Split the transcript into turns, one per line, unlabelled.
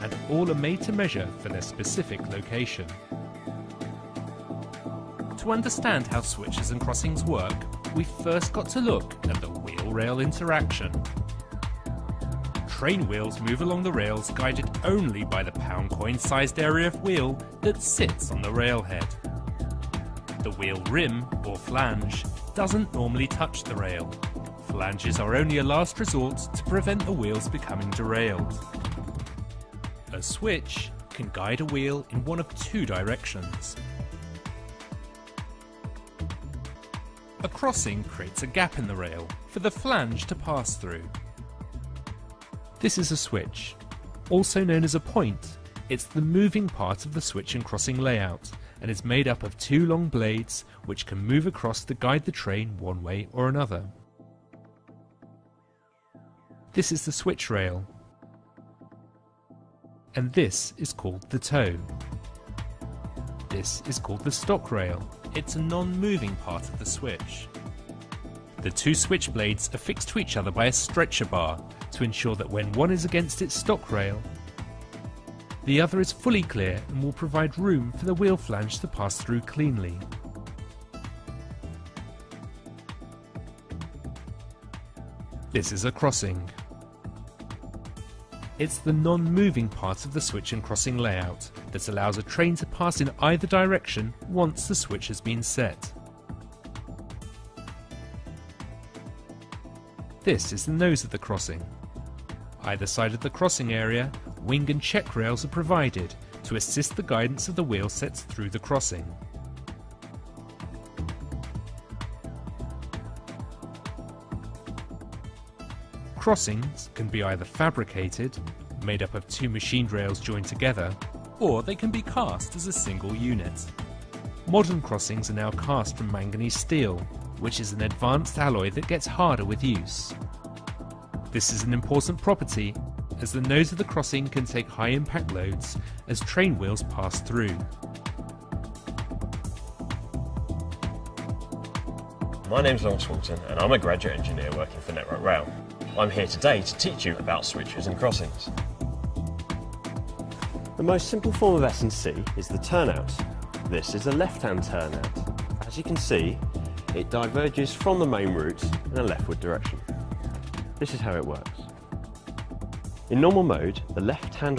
and all are made to measure for their specific location. To understand how switches and crossings work, we've first got to look at the wheel-rail interaction. Train wheels move along the rails guided only by the pound coin sized area of wheel that sits on the railhead. The wheel rim, or flange, doesn't normally touch the rail. Flanges are only a last resort to prevent the wheels becoming derailed. A switch can guide a wheel in one of two directions. A crossing creates a gap in the rail for the flange to pass through. This is a switch. Also known as a point, it's the moving part of the switch and crossing layout, and is made up of two long blades which can move across to guide the train one way or another. This is the switch rail, and this is called the toe. This is called the stock rail. It's a non-moving part of the switch. The two switch blades are fixed to each other by a stretcher bar to ensure that when one is against its stock rail, the other is fully clear and will provide room for the wheel flange to pass through cleanly. This is a crossing. It's the non-moving part of the switch and crossing layout that allows a train to pass in either direction once the switch has been set. This is the nose of the crossing. Either side of the crossing area, wing and check rails are provided to assist the guidance of the wheel sets through the crossing. Crossings can be either fabricated, made up of two machined rails joined together, or they can be cast as a single unit. Modern crossings are now cast from manganese steel, which is an advanced alloy that gets harder with use. This is an important property as the nose of the crossing can take high impact loads as train wheels pass through.
My name's Lawrence Walton and I'm a graduate engineer working for Network Rail. I'm here today to teach you about switches and crossings.
The most simple form of S&C is the turnout. This is a left-hand turnout. As you can see, it diverges from the main route in a leftward direction. This is how it works. In normal mode, the left-hand